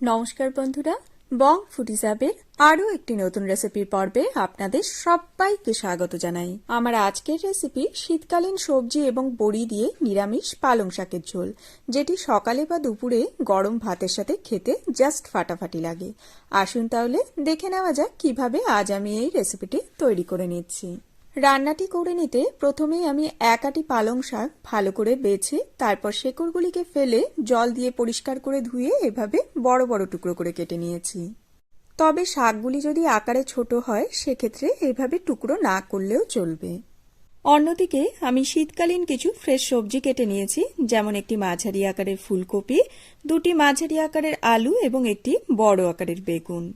নমস্কার বন্ধুরা, বং ফুডিসাবের আরও একটি নতুন রেসিপির পর্বে আপনাদের সবাইকে স্বাগত জানাই। আমার আজকের রেসিপি শীতকালীন সবজি এবং বড়ি দিয়ে নিরামিষ পালং শাকের ঝোল, যেটি সকালে বা দুপুরে গরম ভাতের সাথে খেতে জাস্ট ফাটাফাটি লাগে। আসুন তাহলে দেখে নেওয়া যাক কিভাবে আজ আমি এই রেসিপিটি তৈরি করে নিচ্ছি। রান্নাটি করে নিতে প্রথমেই আমি এক আটি পালং শাক ভালো করে বেছে তারপর শেকড়গুলিকে ফেলে জল দিয়ে পরিষ্কার করে ধুয়ে এভাবে বড় বড় টুকরো করে কেটে নিয়েছি। তবে শাকগুলি যদি আকারে ছোট হয় সেক্ষেত্রে এভাবে টুকরো না করলেও চলবে। অন্যদিকে আমি শীতকালীন কিছু ফ্রেশ সবজি কেটে নিয়েছি, যেমন একটি মাঝারি আকারের ফুলকপি, দুটি মাঝারি আকারের আলু এবং একটি বড় আকারের বেগুন।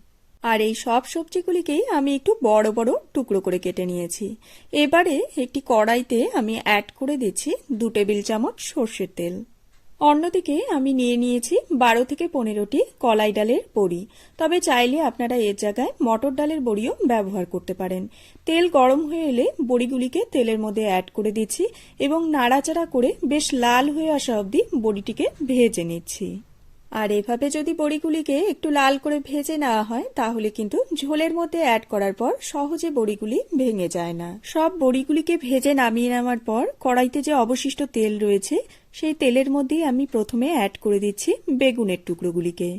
আর এই সব সবজিগুলিকেই আমি একটু বড় বড় টুকরো করে কেটে নিয়েছি। এবারে একটি কড়াইতে আমি অ্যাড করে দিচ্ছি 2 টেবিল চামচ সর্ষের তেল। অন্যদিকে আমি নিয়ে নিয়েছি 12 থেকে 15টি কলাই ডালের বড়ি, তবে চাইলে আপনারা এর জায়গায় মটর ডালের বড়িও ব্যবহার করতে পারেন। তেল গরম হয়ে এলে বড়িগুলিকে তেলের মধ্যে অ্যাড করে দিচ্ছি এবং নাড়াচাড়া করে বেশ লাল হয়ে আসা অবধি বড়িটিকে ভেজে নিচ্ছি। আর এভাবে যদি বড়িগুলিকে একটু লাল করে ভেজে নেওয়া হয় তাহলে কিন্তু ঝোলের মধ্যে অ্যাড করার পর সহজে বড়িগুলি ভেঙে যায় না। সব বড়িগুলিকে ভেজে নামিয়ে নেওয়ার পর কড়াইতে যে অবশিষ্ট তেল রয়েছে সেই তেলের মধ্যেই আমি প্রথমে অ্যাড করে দিচ্ছি বেগুনের টুকরোগুলিকে।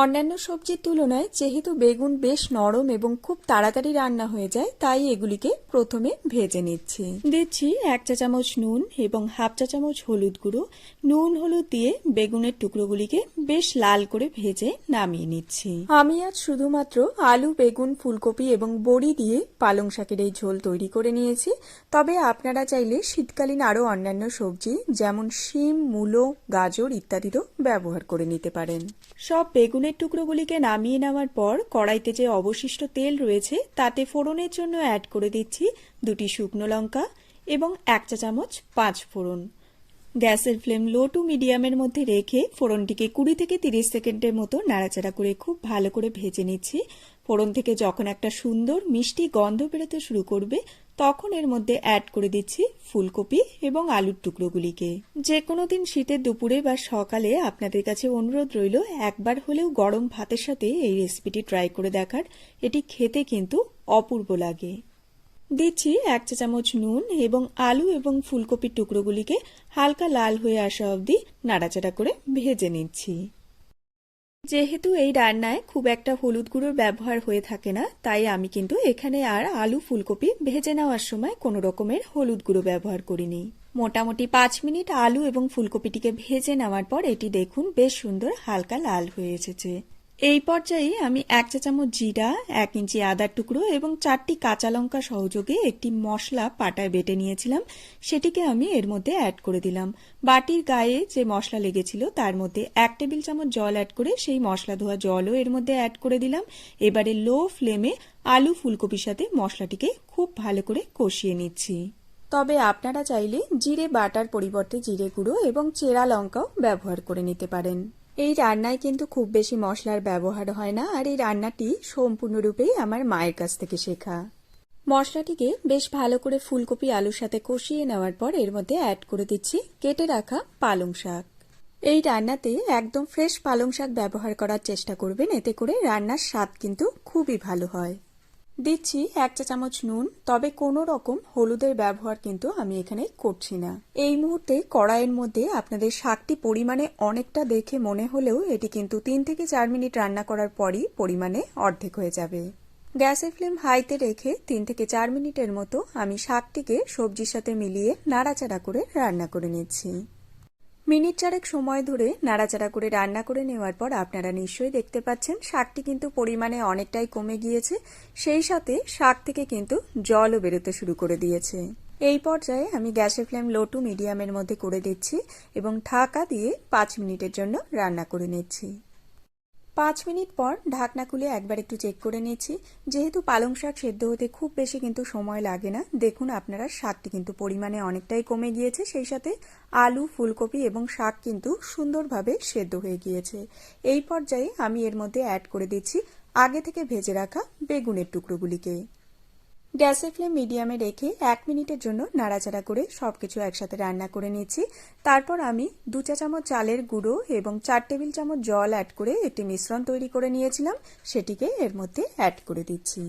অন্যান্য সবজির তুলনায় যেহেতু বেগুন বেশ নরম এবং খুব তাড়াতাড়ি রান্না হয়ে যায়, তাই এগুলিকে প্রথমে ভেজে নিচ্ছি। দিচ্ছি 1 চা চামচ নুন এবং হাফ চা চামচ হলুদ গুঁড়ো। নুন হলুদ দিয়ে বেগুনের টুকরোগুলিকে বেশ লাল করে ভেজে নামিয়ে নিচ্ছি। আমি আজ শুধুমাত্র আলু, বেগুন, ফুলকপি এবং বড়ি দিয়ে পালং শাকের এই ঝোল তৈরি করে নিয়েছি। তবে আপনারা চাইলে শীতকালীন আরও অন্যান্য সবজি যেমন শিম, মূলো, গাজর ইত্যাদিরও ব্যবহার করে নিতে পারেন। সব বেগুনের টুকরোগুলিকে নামিয়ে নেওয়ার পর কড়াইতে যে অবশিষ্ট তেল রয়েছে তাতে ফোড়নের জন্য অ্যাড করে দিচ্ছি 2টি শুকনো লঙ্কা এবং 1 চা চামচ 5 ফোড়ন। গ্যাসের ফ্লেম লো টু মিডিয়ামের মধ্যে রেখে ফোড়নটিকে 20 থেকে 30 সেকেন্ডের মতো নাড়াচাড়া করে খুব ভালো করে ভেজে নিচ্ছি। ফোড়ন থেকে যখন একটা সুন্দর মিষ্টি গন্ধ বেরোতে শুরু করবে তখন এর মধ্যে অ্যাড করে দিচ্ছি ফুলকপি এবং আলুর টুকরোগুলিকে। যে কোনো দিন শীতের দুপুরে বা সকালে আপনাদের কাছে অনুরোধ রইল একবার হলেও গরম ভাতের সাথে এই রেসিপিটি ট্রাই করে দেখার। এটি খেতে কিন্তু অপূর্ব লাগে। দিচ্ছি 1 চা চামচ নুন এবং আলু এবং ফুলকপির টুকরোগুলিকে হালকা লাল হয়ে আসা অবধি নাড়াচাড়া করে ভেজে নিচ্ছি। যেহেতু এই রান্নায় খুব একটা হলুদ গুঁড়োর ব্যবহার হয়ে থাকে না, তাই আমি কিন্তু এখানে আর আলু ফুলকপি ভেজে নেওয়ার সময় কোনো রকমের হলুদ গুঁড়ো ব্যবহার করিনি। মোটামুটি 5 মিনিট আলু এবং ফুলকপিটিকে ভেজে নেওয়ার পর এটি দেখুন বেশ সুন্দর হালকা লাল হয়ে এসেছে। এই পর্যায়ে আমি 1 চা চামচ জিরা, 1 ইঞ্চি আদার টুকরো এবং 4টি কাঁচা লঙ্কা সহযোগে একটি মশলা পাটায় বেটে নিয়েছিলাম, সেটিকে আমি এর মধ্যে অ্যাড করে দিলাম। বাটির গায়ে যে মশলা লেগেছিল তার মধ্যে 1 টেবিল চামচ জল অ্যাড করে সেই মশলা ধোয়া জলও এর মধ্যে অ্যাড করে দিলাম। এবারে লো ফ্লেমে আলু ফুলকপির সাথে মশলাটিকে খুব ভালো করে কষিয়ে নিচ্ছি। তবে আপনারা চাইলে জিরে বাটার পরিবর্তে জিরে গুঁড়ো এবং চেরা লঙ্কাও ব্যবহার করে নিতে পারেন। এই রান্নায় কিন্তু খুব বেশি মশলার ব্যবহার হয় না, আর এই রান্নাটি সম্পূর্ণরূপেই আমার মায়ের কাছ থেকে শেখা। মশলাটিকে বেশ ভালো করে ফুলকপি আলুর সাথে কষিয়ে নেওয়ার পর এর মধ্যে অ্যাড করে দিচ্ছি কেটে রাখা পালং শাক। এই রান্নাতে একদম ফ্রেশ পালং শাক ব্যবহার করার চেষ্টা করবেন, এতে করে রান্নার স্বাদ কিন্তু খুবই ভালো হয়। দিচ্ছি 1 চা চামচ নুন, তবে কোনো রকম হলুদের ব্যবহার কিন্তু আমি এখানে করছি না। এই মুহূর্তে কড়াইয়ের মধ্যে আপনাদের শাকটি পরিমাণে অনেকটা দেখে মনে হলেও এটি কিন্তু 3 থেকে 4 মিনিট রান্না করার পরই পরিমাণে অর্ধেক হয়ে যাবে। গ্যাসের ফ্লেম হাইতে রেখে 3 থেকে 4 মিনিটের মতো আমি শাকটিকে সবজির সাথে মিলিয়ে নাড়াচাড়া করে রান্না করে নিচ্ছি। মিনিট 4 সময় ধরে নাড়াচাড়া করে রান্না করে নেওয়ার পর আপনারা নিশ্চয়ই দেখতে পাচ্ছেন শাকটি কিন্তু পরিমাণে অনেকটাই কমে গিয়েছে, সেই সাথে শাক থেকে কিন্তু জলও বেরোতে শুরু করে দিয়েছে। এই পর্যায়ে আমি গ্যাসের ফ্লেম লো টু মিডিয়ামের মধ্যে করে দিচ্ছি এবং ঢাকা দিয়ে 5 মিনিটের জন্য রান্না করে নিচ্ছি। 5 মিনিট পর ঢাকনা খুলে একবার একটু চেক করে নিচ্ছি। যেহেতু পালং শাক সেদ্ধ হতে খুব বেশি কিন্তু সময় লাগে না, দেখুন আপনারা শাকটি কিন্তু পরিমাণে অনেকটাই কমে গিয়েছে, সেই সাথে আলু, ফুলকপি এবং শাক কিন্তু সুন্দরভাবে সেদ্ধ হয়ে গিয়েছে। এই পর্যায়ে আমি এর মধ্যে অ্যাড করে দিচ্ছি আগে থেকে ভেজে রাখা বেগুনের টুকরোগুলিকে। গ্যাসের ফ্লেম মিডিয়ামে রেখে 1 মিনিটের জন্য নাড়াচাড়া করে সবকিছু একসাথে রান্না করে নিচ্ছি। তারপর আমি 2 চা চামচ চালের গুঁড়ো এবং 4 টেবিল চামচ জল অ্যাড করে একটি মিশ্রণ তৈরি করে নিয়েছিলাম, সেটিকে এর মধ্যে অ্যাড করে দিচ্ছি।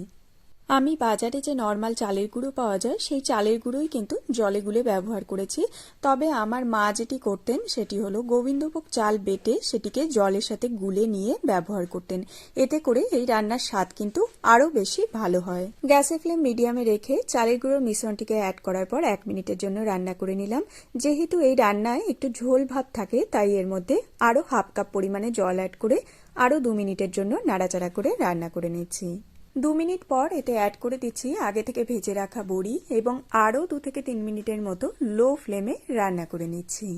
আমি বাজারে যে নর্মাল চালের গুঁড়ো পাওয়া যায় সেই চালের গুঁড়োই কিন্তু জলে গুলে ব্যবহার করেছি। তবে আমার মা যেটি করতেন সেটি হলো গোবিন্দভোগ চাল বেটে সেটিকে জলের সাথে গুলে নিয়ে ব্যবহার করতেন। এতে করে এই রান্নার স্বাদ কিন্তু আরো বেশি ভালো হয়। গ্যাসের ফ্লেম মিডিয়ামে রেখে চালের গুঁড়োর মিশ্রণটিকে অ্যাড করার পর 1 মিনিটের জন্য রান্না করে নিলাম। যেহেতু এই রান্নায় একটু ঝোল ভাব থাকে তাই এর মধ্যে আরো হাফ কাপ পরিমাণে জল অ্যাড করে আরো 2 মিনিটের জন্য নাড়াচাড়া করে রান্না করে নিচ্ছি। 2 মিনিট পর এতে অ্যাড করে দিচ্ছি আগে থেকে ভেজে রাখা বড়ি এবং আরও 2 থেকে 3 মিনিটের মতো লো ফ্লেমে রান্না করে নিচ্ছি।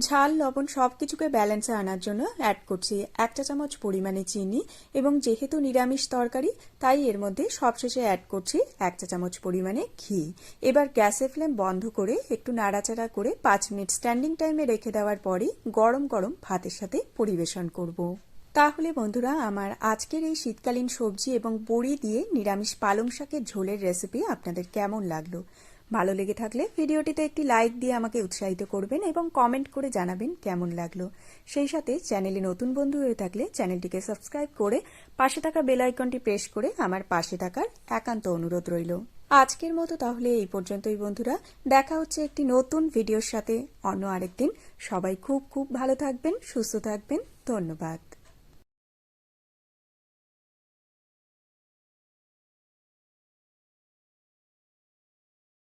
ঝাল লবণ সবকিছুকে ব্যালেন্সে আনার জন্য অ্যাড করছি 1 চা চামচ পরিমাণে চিনি এবং যেহেতু নিরামিষ তরকারি তাই এর মধ্যে সবশেষে অ্যাড করছি 1 চা চামচ পরিমাণে ঘি। এবার গ্যাসের ফ্লেম বন্ধ করে একটু নাড়াচাড়া করে 5 মিনিট স্ট্যান্ডিং টাইমে রেখে দেওয়ার পরই গরম গরম ভাতের সাথে পরিবেশন করব। তাহলে বন্ধুরা, আমার আজকের এই শীতকালীন সবজি এবং বড়ি দিয়ে নিরামিষ পালং শাকের ঝোলের রেসিপি আপনাদের কেমন লাগলো? ভালো লেগে থাকলে ভিডিওটিতে একটি লাইক দিয়ে আমাকে উৎসাহিত করবেন এবং কমেন্ট করে জানাবেন কেমন লাগলো। সেই সাথে চ্যানেলে নতুন বন্ধু হয়ে থাকলে চ্যানেলটিকে সাবস্ক্রাইব করে পাশে থাকা বেল আইকনটি প্রেস করে আমার পাশে থাকার একান্ত অনুরোধ রইল। আজকের মতো তাহলে এই পর্যন্তই বন্ধুরা, দেখা হচ্ছে একটি নতুন ভিডিওর সাথে অন্য আরেকদিন। সবাই খুব খুব ভালো থাকবেন, সুস্থ থাকবেন। ধন্যবাদ।